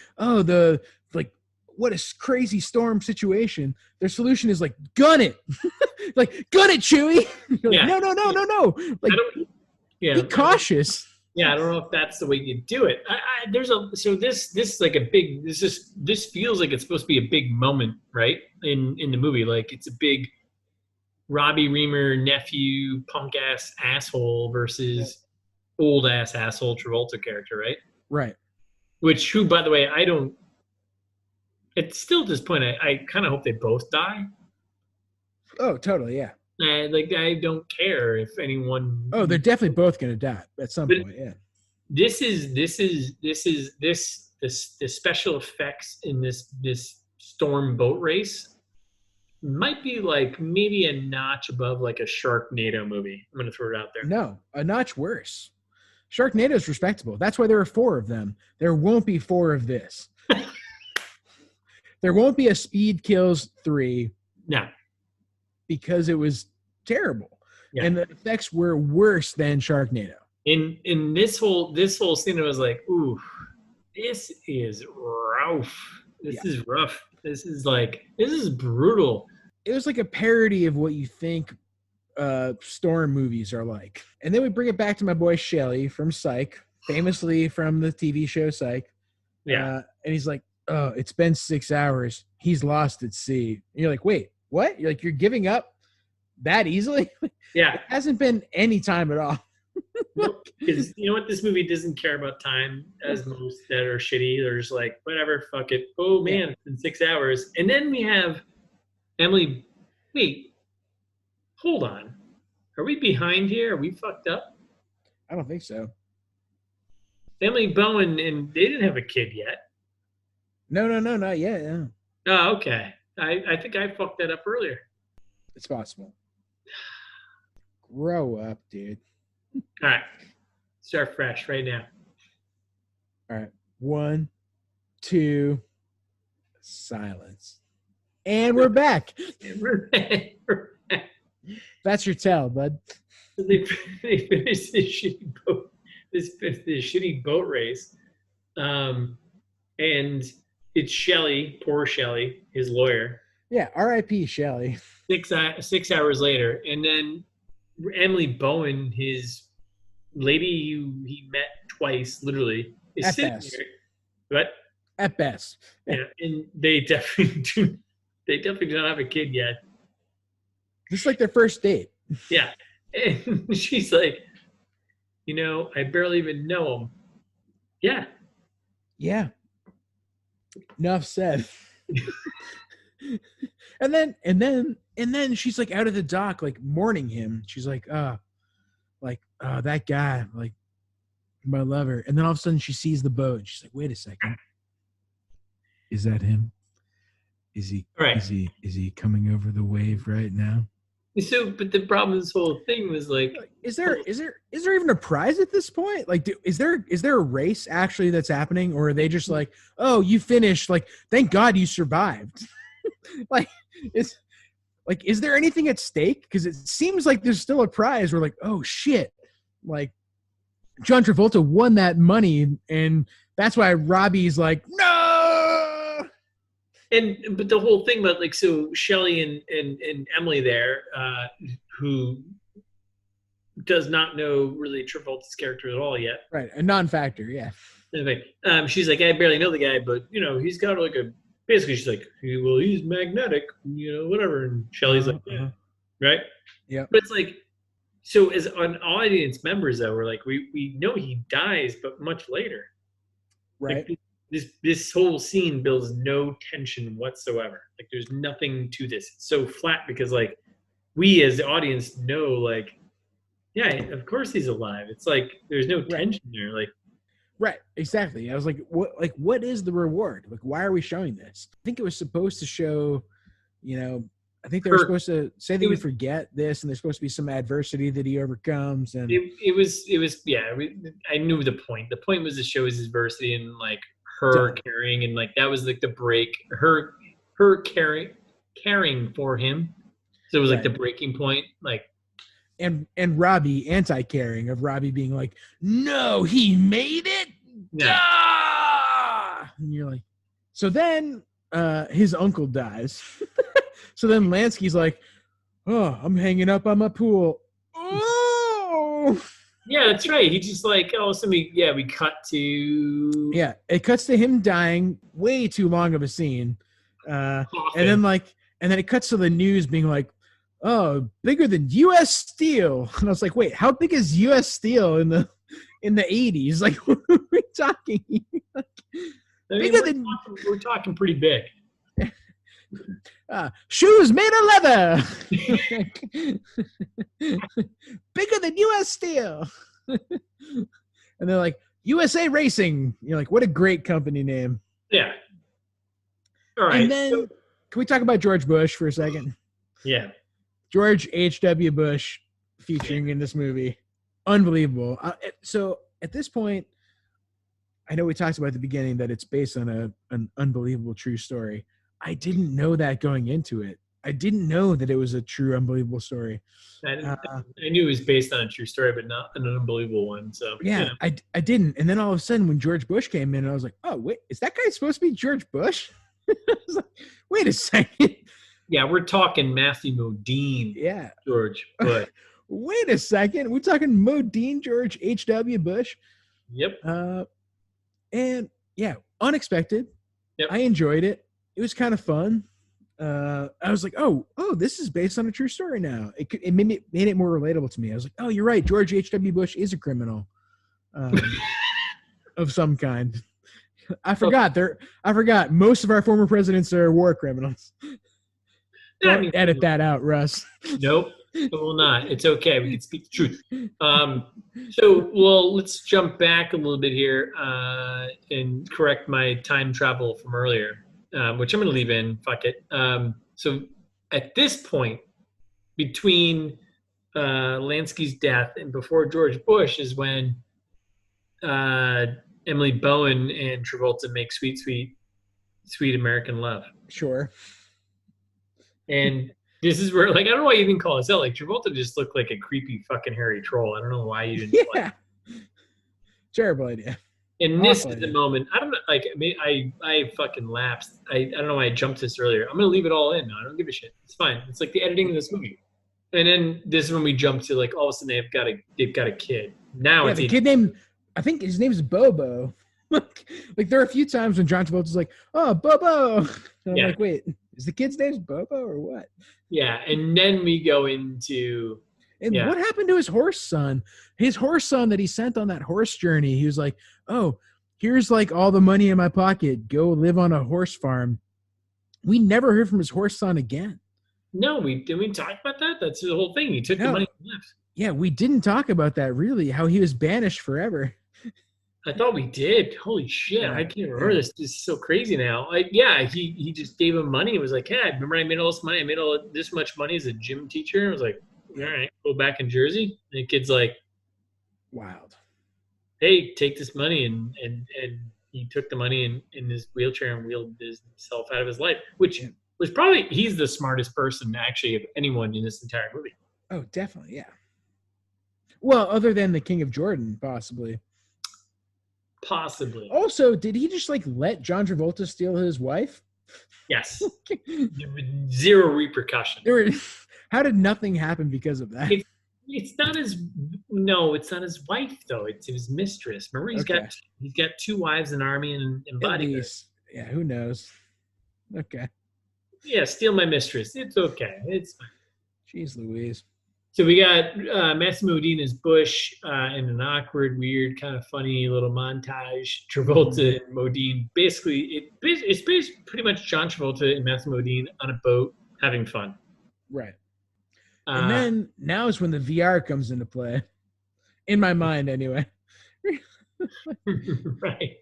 what a crazy storm situation. Their solution is like, gun it. Like, gun it, Chewie. Like, no. Like, be cautious. Yeah, I don't know if that's the way you do it. This feels like it's supposed to be a big moment, right? In the movie, like it's a big Robbie Reemer nephew punk ass asshole Yep. versus old ass asshole Travolta character, right? Right. Which who, by the way, I don't. It's still at this point. I kind of hope they both die. Oh, totally. Yeah. Like I don't care if Oh, they're anyone. definitely both going to die at some But point. Yeah. this the special effects in this storm boat race might be like maybe a notch above like a Sharknado movie. I'm gonna throw it out there. No, a notch worse. Sharknado's respectable. That's why there are 4 of them. There won't be 4 of this. There won't be a Speed Kills 3 No, because it was terrible. yeah. And the effects were worse than Sharknado. In this whole scene, I was like, ooh, this is rough. This is rough. This is brutal. It was like a parody of what you think storm movies are like. And then we bring it back to my boy Shelly from Psych, famously from the TV show Psych. Yeah. And he's like, oh, it's been 6 hours. He's lost at sea. And you're like, wait, what? You're like, you're giving up that easily? Yeah. It hasn't been any time at all. Because you know what, this movie doesn't care about time as most that are shitty. They're just like, whatever, fuck it. Oh man, it's been 6 hours. And then we have Emily. Wait, hold on. Are we behind here? Are we fucked up? I don't think so. Emily Bowen, and they didn't have a kid yet. No, not yet. No. Oh, okay. I think I fucked that up earlier. It's possible. Grow up, dude. All right. Start fresh right now. All right. 1, 2, silence. And we're back. That's your tell, bud. So they finished this shitty boat race. And it's Shelley, poor Shelley, his lawyer. Yeah, R.I.P. Shelley. 6 hours later. And then Emily Bowen, his lady who he met twice, literally, is At sitting best. there. What? At best. Yeah, and they definitely do not have a kid yet. Just like their first date. Yeah. And she's like, I barely even know him. Yeah. Yeah. Enough said. and then she's like out of the dock, like mourning him. She's like, that guy, like my lover. And then all of a sudden she sees the boat and she's like, wait a second. Is that him? Is he Right. Is he coming over the wave right now? So, but the problem with this whole thing was like, Is there even a prize at this point? Like, is there a race actually that's happening, or are they just like, oh, you finished? Like, thank God you survived. Is there anything at stake? Because it seems like there's still a prize. We're like, oh shit, like John Travolta won that money, and that's why Robbie's like, no. but the whole thing about like, so Shelley and Emily there, who does not know really Travolta's character at all yet. Right, a non-factor, yeah. Anyway, she's like, I barely know the guy, but he's got like basically she's like, well, he's magnetic, whatever. And Shelley's like, yeah, right? Yeah. But it's like, so as an audience members though, we're like, we know he dies, but much later. Right. Like, this whole scene builds no tension whatsoever. Like there's nothing to this. It's so flat because like we as the audience know, like, yeah, of course he's alive. It's like there's no tension there. Like, right, exactly. I was like, what is the reward? Like, why are we showing this? I think it was supposed to show, I think they were supposed to say that you forget this, and there's supposed to be some adversity that he overcomes. And it was yeah. I knew the point. The point was to show his adversity and like her caring, and like that was like the break. Her caring for him. So it was like the breaking point. Like, and Robbie anti-caring of Robbie being like, no, he made it. Yeah. Ah! And you're like, so then his uncle dies. So then Lansky's like, oh, I'm hanging up on my pool. Oh, yeah, that's right. He just like, we cut to. Yeah, it cuts to him dying. Way too long of a scene. And then it cuts to the news being like, oh, bigger than U.S. Steel. And I was like, wait, how big is U.S. Steel in the 80s? Like, what are we talking? Like, I mean, bigger than we're talking pretty big. shoes made of leather. Bigger than U.S. Steel. And they're like, USA Racing. You're like, what a great company name. Yeah. All right. And then, can we talk about George Bush for a second? Yeah. George H.W. Bush featuring in this movie. Unbelievable. So at this point, I know we talked about at the beginning that it's based on an unbelievable true story. I didn't know that going into it. I didn't know that it was a true, unbelievable story. I knew it was based on a true story, but not an unbelievable one. So yeah, you know. I didn't. And then all of a sudden, when George Bush came in, I was like, oh, wait, is that guy supposed to be George Bush? I was like, wait a second. Yeah, we're talking Matthew Modine. Yeah. George Bush. Wait a second. We're talking Modine George H.W. Bush. Yep. And yeah, unexpected. Yep. I enjoyed it. It was kind of fun. I was like, oh, this is based on a true story now. It made it more relatable to me. I was like, oh, you're right. George H.W. Bush is a criminal of some kind. I forgot most of our former presidents are war criminals. Don't edit that out, Russ. Nope, it will not. It's okay. We can speak the truth. So, well, let's jump back a little bit here and correct my time travel from earlier, which I'm going to leave in. Fuck it. So, at this point, between Lansky's death and before George Bush is when Emily Bowen and Travolta make Sweet, Sweet, Sweet American Love. Sure. And this is where, like, I don't know why you even call us out. Like, Travolta just looked like a creepy fucking hairy troll. I don't know why you didn't. Yeah. Terrible idea. And this is the moment. I don't know. Like, I fucking lapsed. I don't know why I jumped this earlier. I'm gonna leave it all in now. I don't give a shit. It's fine. It's like the editing of this movie. And then this is when we jump to, like, all of a sudden they've got a kid. Now it's the kid named, I think his name is Bobo. Like there are a few times when John Travolta's like, oh, Bobo. And I'm like, wait, is the kid's name Bobo or what? Yeah, and then we go into... And what happened to his horse son? His horse son that he sent on that horse journey, he was like, oh, here's like all the money in my pocket. Go live on a horse farm. We never heard from his horse son again. No, didn't we talk about that? That's the whole thing. He took the money and left. Yeah, we didn't talk about that really, how he was banished forever. I thought we did. Holy shit. I can't remember this. This is so crazy now. He just gave him money. It was like, yeah, remember I made all this money. I made this much money as a gym teacher. I was like, all right, go back in Jersey. And the kid's like, wild. Hey, take this money. And he took the money in his wheelchair and wheeled himself out of his life, which was probably, he's the smartest person actually of anyone in this entire movie. Oh, definitely. Yeah. Well, other than the King of Jordan, possibly. Possibly. Also, did he just like let John Travolta steal his wife? Yes. Zero repercussion. How did nothing happen because of that? It's not his wife though. It's his mistress. Remember, he's got two wives, an army, and bodyguards. Yeah, who knows? Okay. Yeah, steal my mistress. It's okay. It's fine. Jeez Louise. So we got Matthew Modine as Bush in an awkward, weird, kind of funny little montage. Travolta and Modine. Basically, it's pretty much John Travolta and Matthew Modine on a boat having fun. Right. And then now is when the VR comes into play. In my mind, anyway. Right.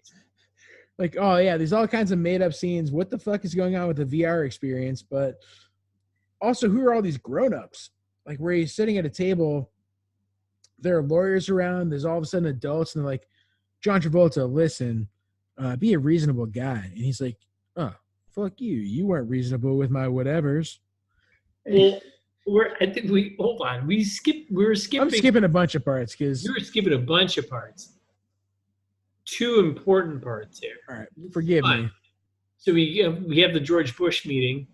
Like, oh, yeah, there's all kinds of made-up scenes. What the fuck is going on with the VR experience? But also, who are all these grown-ups? Like where he's sitting at a table, there are lawyers around, there's all of a sudden adults, and they're like, John Travolta, listen, be a reasonable guy. And he's like, oh, fuck you. You weren't reasonable with my whatevers. Well, hold on. We were skipping. I'm skipping a bunch of parts because you were skipping a bunch of parts. Two important parts here. All right, forgive me. So we have the George Bush meeting.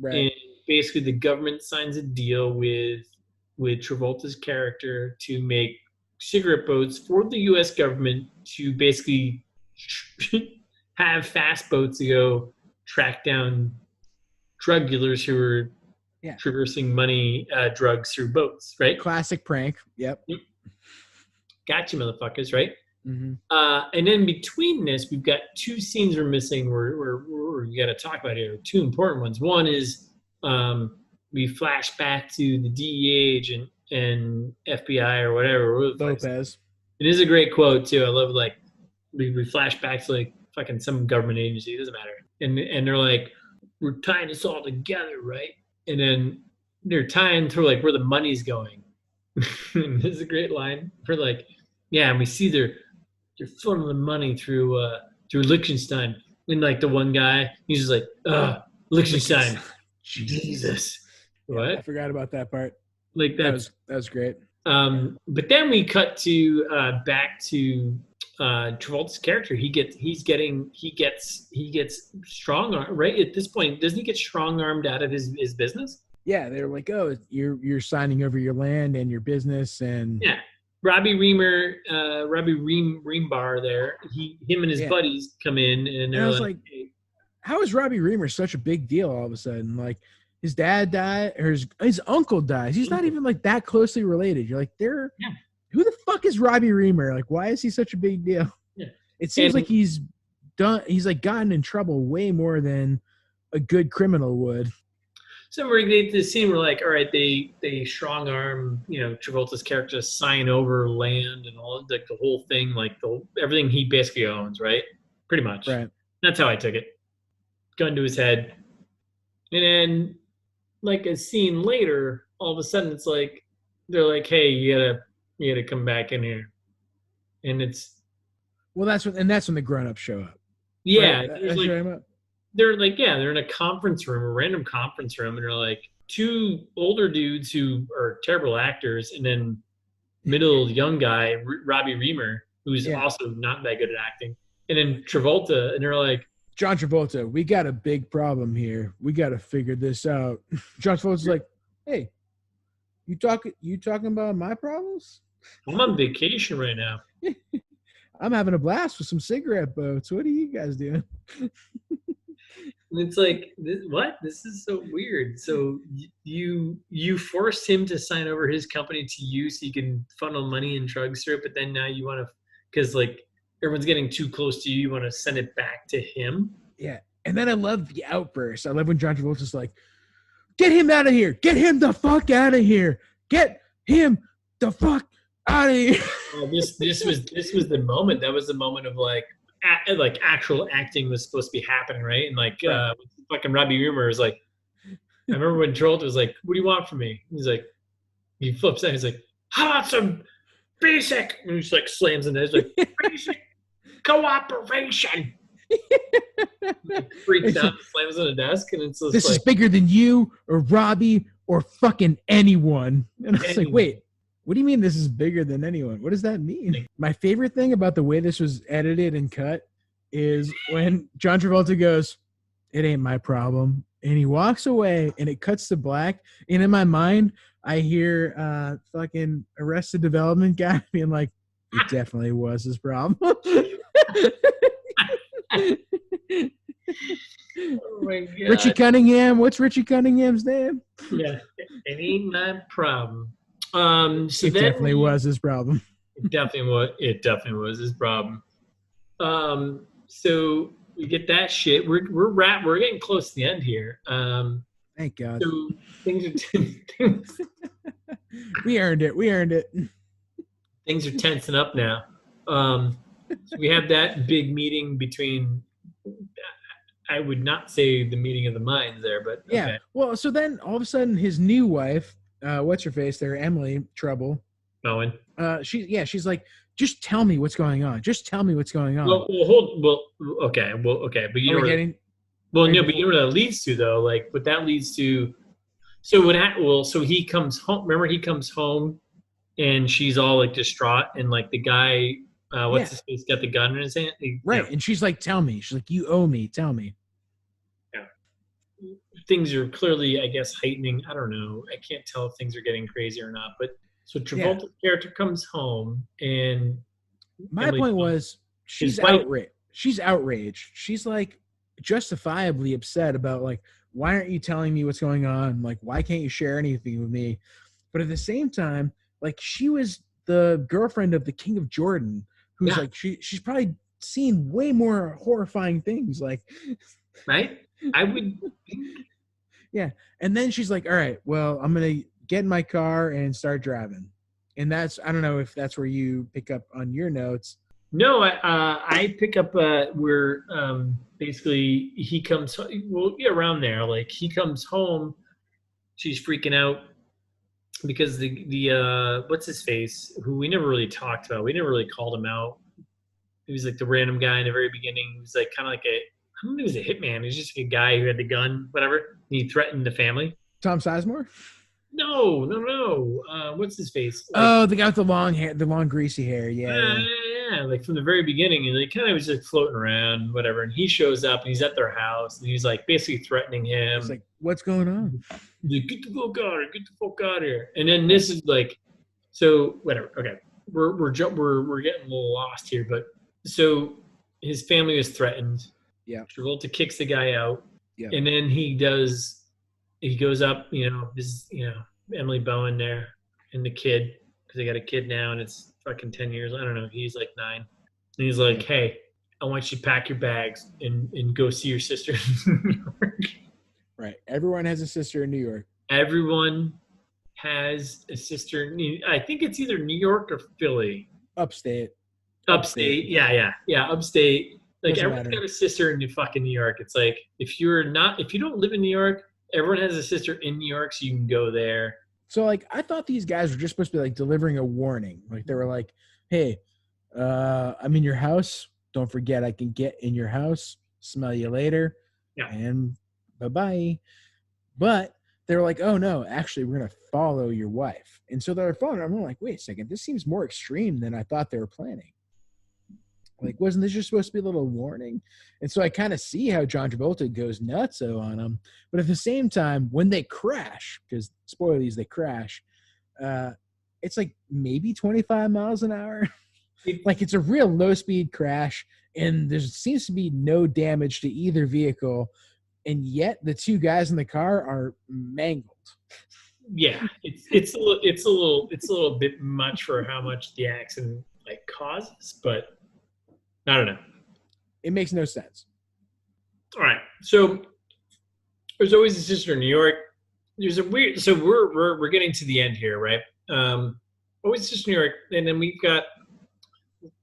Right. And basically the government signs a deal with Travolta's character to make cigarette boats for the U.S. government to basically have fast boats to go track down drug dealers who are traversing money, drugs through boats, right? Classic prank. Yep. Gotcha, motherfuckers, right? Mm-hmm. And then between this, we've got two scenes we're missing. We're we got to talk about here. Two important ones. One is we flash back to the DEA agent and FBI or whatever. Lopez. It is a great quote too. I love like we flash back to like fucking some government agency. It doesn't matter. And they're like, we're tying this all together, right? And then they're tying through like where the money's going. This is a great line for like, yeah, and we see they're funneling money through Liechtenstein. And like the one guy, he's just like, Liechtenstein. Jesus. What? I forgot about that part. Like that was great. But then we cut to back to Travolta's character. He gets strong arm, right? At this point, doesn't he get strong armed out of his business? Yeah, they're like, oh, you're signing over your land and your business, and yeah. Robbie Reemer, Robbie Reemer there. Him and his buddies come in, and they're like, hey. How is Robbie Reemer such a big deal all of a sudden? Like, his dad died, or his uncle dies. He's not even like that closely related. You're like, who the fuck is Robbie Reemer? Like, why is he such a big deal? Yeah. It seems like he's like gotten in trouble way more than a good criminal would. So we're gonna get to the scene where like, all right, they strong arm, Travolta's character to sign over land and all like the whole thing, like everything he basically owns, right? Pretty much. Right. That's how I took it. Gun to his head. And then like a scene later, all of a sudden it's like they're like, hey, you gotta come back in here. And it's that's when the grown-ups show up. Yeah. Right? They're like, they're in a conference room, a random conference room, and they're like two older dudes who are terrible actors, and then middle young guy, Robbie Reemer, who's also not that good at acting, and then Travolta, and they're like, John Travolta, we got a big problem here. We got to figure this out. John Travolta's like, hey, you talking about my problems? I'm on vacation right now. I'm having a blast with some cigarette boats. What are you guys doing? And it's like, what? This is so weird. So you forced him to sign over his company to you so you can funnel money and drugs through it, but then now you want to, because like everyone's getting too close to you, you want to send it back to him. Yeah. And then I love the outburst. I love when John Travolta's like, get him out of here. Get him the fuck out of here. Get him the fuck out of here. This was the moment. That was the moment of like actual acting was supposed to be happening, right? And like fucking Robbie Reemer was like, I remember when Travolta was like, what do you want from me? He's like, he flips out, he's like, how about some basic, and he just like slams in there, he's like, basic cooperation. Freaks out, slams on the desk, and it's just this like, is bigger than you or Robbie or fucking anyone. And I was like, wait, what do you mean this is bigger than anyone? What does that mean? My favorite thing about the way this was edited and cut is when John Travolta goes, it ain't my problem. And he walks away and it cuts to black. And in my mind, I hear fucking Arrested Development guy being like, it definitely was his problem. Oh my God. Richie Cunningham. What's Richie Cunningham's name? Yeah, it ain't my problem. So it definitely was his problem. It definitely was his problem. So we get that shit. We're getting close to the end here. Thank God. So things are we earned it. Things are tensing up now. So we have that big meeting between. I would not say the meeting of the minds there, but yeah. Okay. Well, so then all of a sudden his new wife, what's her face there, Emily Trouble. Bowen. She's like, just tell me what's going on. Just tell me what's going on. Okay, but you know but you know what that leads to though. Like what that leads to. So he comes home. Remember, he comes home, and she's all like distraught, and like the guy, his face, got the gun in his hand. Right, and she's like, tell me. She's like, you owe me. Tell me. Things are clearly, I guess, heightening. I don't know. I can't tell if things are getting crazy or not. But so Travolta's character comes home, and my point was she's outraged. She's outraged. She's like justifiably upset about like, why aren't you telling me what's going on? Like, why can't you share anything with me? But at the same time, like, she was the girlfriend of the King of Jordan, who's Yeah, like, she's probably seen way more horrifying things. Like, right. I would. yeah. And then she's like, all right, well, I'm going to get in my car and start driving. And that's, I don't know if that's where you pick up on your notes. No, I pick up where basically he comes. Well, yeah, around there. Like he comes home. She's freaking out because the what's his face, who we never really talked about. We never really called him out. He was like the random guy in the very beginning. He was like kind of like a, I don't know, he was a hitman. He was just like a guy who had the gun, whatever. And he threatened the family. Tom Sizemore? No, no, no. What's his face? Like, Oh, the guy with the long hair, the long greasy hair. Yeah, yeah. yeah, like from the very beginning, and they kind of was just floating around, whatever. And he shows up, and he's at their house, and he's like basically threatening him. It's like, what's going on? Like, get the fuck out of here! Get the fuck out of here! And then this is like, so whatever. Okay, we're getting a little lost here, but so his family was threatened. Yeah. Travolta kicks the guy out, Yeah. and then he goes up, his Emily Bowen there and the kid, because they got a kid now and it's fucking 10 years. I don't know. He's like 9. And he's like, hey, I want you to pack your bags and go see your sister in New York. Right. Everyone has a sister in New York. Everyone has a sister. I think it's either New York or Philly. Upstate. Yeah. Upstate. Like Doesn't everyone's matter. got a sister in fucking New York. It's like if you don't live in New York, everyone has a sister in New York, so you can go there. So like I thought these guys were just supposed to be like delivering a warning. Like they were like, hey, I'm in your house. Don't forget I can get in your house. Smell you later. Yeah. And bye-bye. But they were like, oh no, actually we're gonna follow your wife. And so they're following. I'm like, wait a second, this seems more extreme than I thought they were planning. Like, wasn't this just supposed to be a little warning? And so I kind of see how John Travolta goes nutso on them. But at the same time, when they crash, because spoilers, they crash, it's like maybe 25 miles an hour. Like it's a real low speed crash. And there seems to be no damage to either vehicle. And yet the two guys in the car are mangled. Yeah, it's a little bit much for how much the accident like causes, but I don't know. It makes no sense. All right, so there's always a sister in New York. There's a weird. So we're getting to the end here, right? Always a sister in New York, and then we've got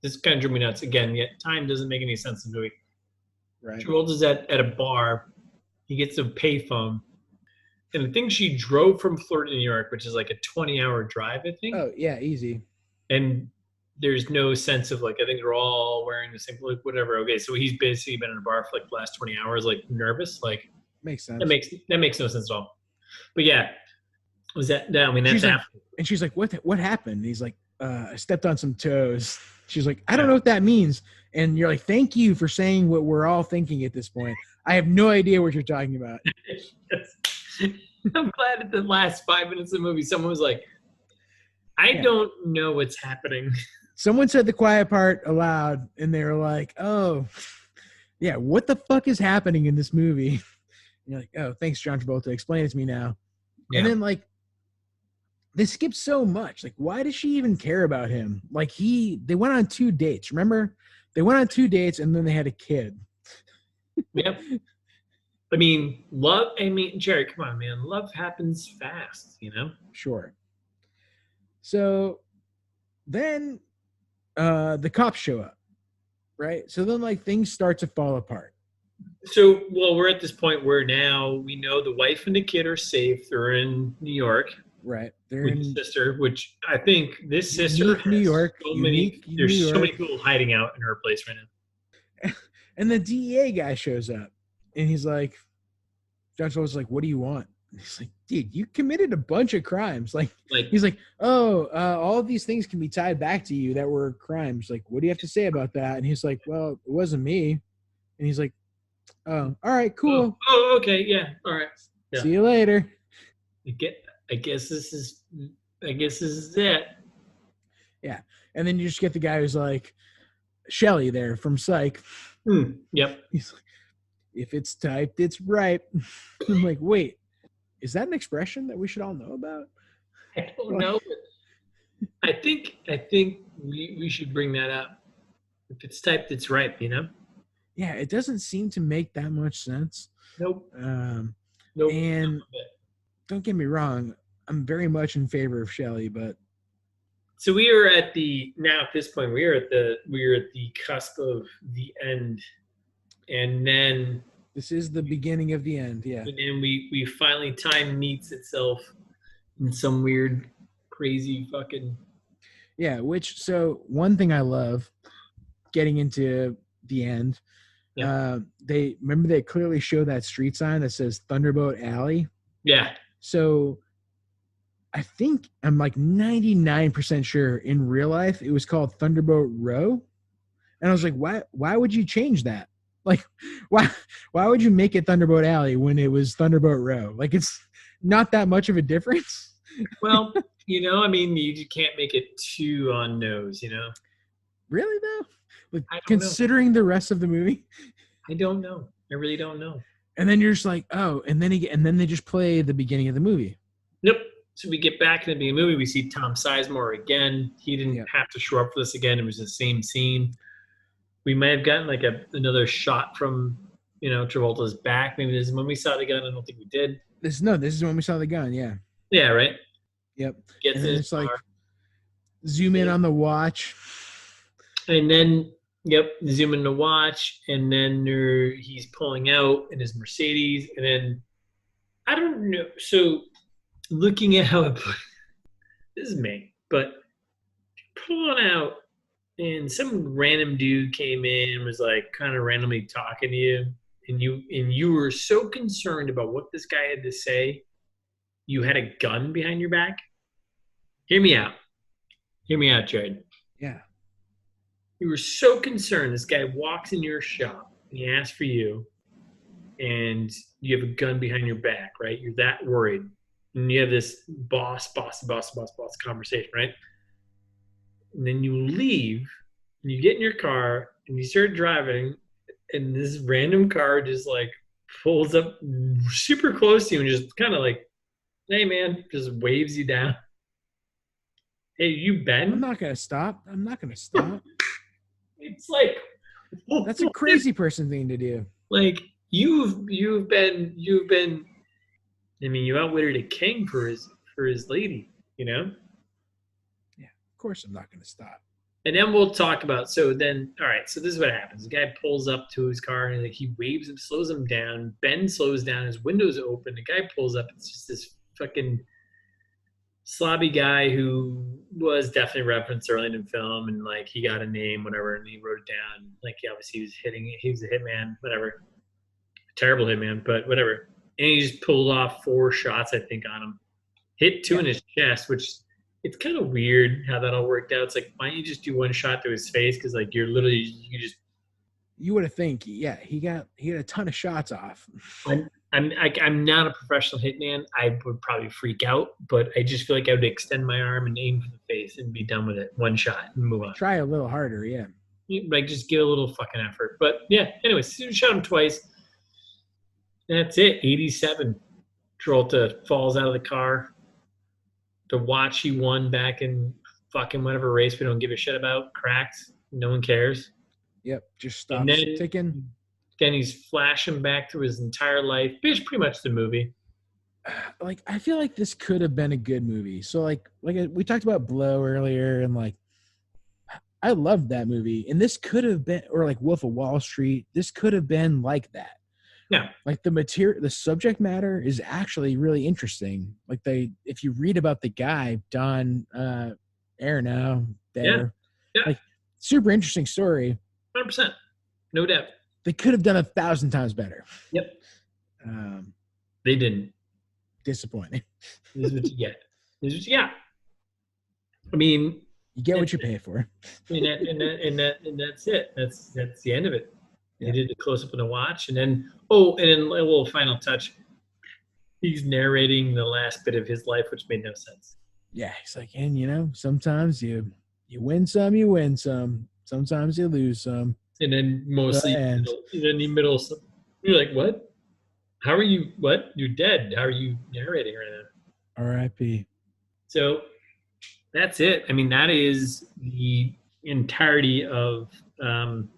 this kind of drew me nuts again. Yet time doesn't make any sense in the movie. Right. Travolta's at a bar. He gets a payphone, and I think she drove from Florida to New York, which is like a 20-hour drive, I think. Oh yeah, easy. And there's no sense of like, I think they're all wearing the same, like whatever. Okay, so he's basically been in a bar for like the last 20 hours, like nervous. Like Makes sense. that makes no sense at all. But yeah, was that? I mean, that's after. And she's like, what happened? And he's like, I stepped on some toes. She's like, I don't know what that means. And you're like, thank you for saying what we're all thinking at this point. I have no idea what you're talking about. I'm glad at the last 5 minutes of the movie, someone was like, I don't know what's happening. Someone said the quiet part aloud, and they were like, oh, yeah, what the fuck is happening in this movie? And you're like, oh, thanks, John Travolta. Explain it to me now. Yeah. And then, like, they skipped so much. Like, why does she even care about him? Like, they went on 2 dates. Remember? They went on 2 dates, and then they had a kid. Yep. Jared, come on, man. Love happens fast, Sure. So then the cops show up, right? So then, like, things start to fall apart. So, well, we're at this point where now we know the wife and the kid are safe. They're in New York. Right. They're with the sister, which I think this sister has New York. There's so many people hiding out in her place right now. And the DEA guy shows up, and he's like, John Travolta's like, what do you want? And he's like, dude, you committed a bunch of crimes. Like he's like, all of these things can be tied back to you that were crimes. Like, what do you have to say about that? And he's like, well, it wasn't me. And he's like, oh, all right, cool. Oh, okay, yeah, all right. Yeah. See you later. I guess this is it. Yeah. And then you just get the guy who's like Shelley there from Psych. Yep. If it's typed, it's ripe. I'm like, wait, is that an expression that we should all know about? I don't Like, know. But I think we should bring that up. If it's typed, it's ripe. yeah, it doesn't seem to make that much sense. Nope. Um, Nope. and don't get me wrong, I'm very much in favor of Shelley, but So we are at this point we are at the cusp of the end, and then this is the beginning of the end. Yeah. we finally time meets itself in some weird, crazy fucking. Yeah. So one thing I love getting into the end, Yeah. they clearly show that street sign that says Thunderbolt Alley. Yeah. So I think I'm like 99% sure in real life it was called Thunderbolt Row. And I was like, why would you change that? Like, why would you make it Thunderbolt Alley when it was Thunderbolt Row? Like, it's not that much of a difference. Well, I mean, you can't make it too on nose, Really though? Like, I don't considering the rest of the movie. I don't know. I really don't know. And then you're just like, oh, and then they just play the beginning of the movie. Nope. So we get back into the movie. We see Tom Sizemore again. He didn't have to show up for this again. It was the same scene. We might have gotten like another shot from, Travolta's back. Maybe this is when we saw the gun. I don't think we did. This is when we saw the gun. Yeah. Yeah. Right. Yep. Gets and then it's car. like zoom in on the watch. And then, zoom in the watch. And then he's pulling out in his Mercedes. And then, I don't know. So looking at how it put, this is me, but pulling out, and some random dude came in and was like kind of randomly talking to you, and you were so concerned about what this guy had to say, you had a gun behind your back. Hear me out, Jared. Yeah. You were so concerned. This guy walks in your shop and he asks for you, and you have a gun behind your back, right? You're that worried. And you have this boss conversation, right? And then you leave and you get in your car and you start driving, and this random car just like pulls up super close to you and just kind of like, hey man, just waves you down. Hey, you Ben? I'm not gonna stop. It's like, that's a crazy person thing to do. Like you've been. I mean, you outwitted a king for his lady, Yeah, of course I'm not going to stop. And then we'll talk about. So then, all right. So this is what happens. The guy pulls up to his car and he waves him, slows him down. Ben slows down. His window's open. The guy pulls up. It's just this fucking slobby guy who was definitely referenced early in the film, and like he got a name, whatever, and he wrote it down. Like obviously he was a hitman, whatever. Terrible hitman, but whatever. And he just pulled off 4 shots, I think, on him. Hit 2 in his chest, which it's kind of weird how that all worked out. It's like, why don't you just do 1 shot to his face? Because like you would have think, yeah, he had a ton of shots off. I'm not a professional hitman. I would probably freak out, but I just feel like I would extend my arm and aim for the face and be done with it. 1 shot and move on. Try a little harder, yeah. Like just give a little fucking effort. But yeah, anyways, shot him twice. That's it. 87. Travolta falls out of the car. The watch he won back in fucking whatever race we don't give a shit about cracks. No one cares. Yep, just stops ticking. Then he's flashing back through his entire life. It's pretty much the movie. Like, I feel like this could have been a good movie. So like we talked about Blow earlier, and like I loved that movie. And this could have been, or like Wolf of Wall Street, this could have been like that. Yeah. Like the subject matter is actually really interesting. Like if you read about the guy, Don Aronow there, like super interesting story. 100%. No doubt. They could have done 1,000 times better. Yep. They didn't. Disappointing. This is what you get. I mean, you get what you pay for. And that's it. That's the end of it. Yeah. They did the close up on the watch, and then a little final touch. He's narrating the last bit of his life, which made no sense. Yeah, he's like, and sometimes you win some, you win some. Sometimes you lose some. And then mostly, and then you middle some. You're like, what? How are you? What? You're dead. How are you narrating right now? R.I.P. So that's it. I mean, that is the entirety of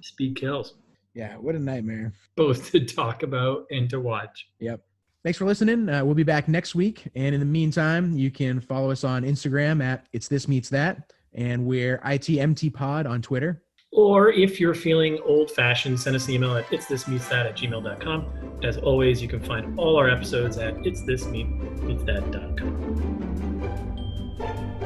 Speed Kills, Yeah, what a nightmare. both to talk about and to watch. Yep. Thanks for listening. We'll be back next week. And in the meantime, you can follow us on Instagram at It's This Meets That. And we're ITMT Pod on Twitter. Or if you're feeling old-fashioned, send us an email at itsthismeetsthat@gmail.com. As always, you can find all our episodes at itsthismeetsthat.com.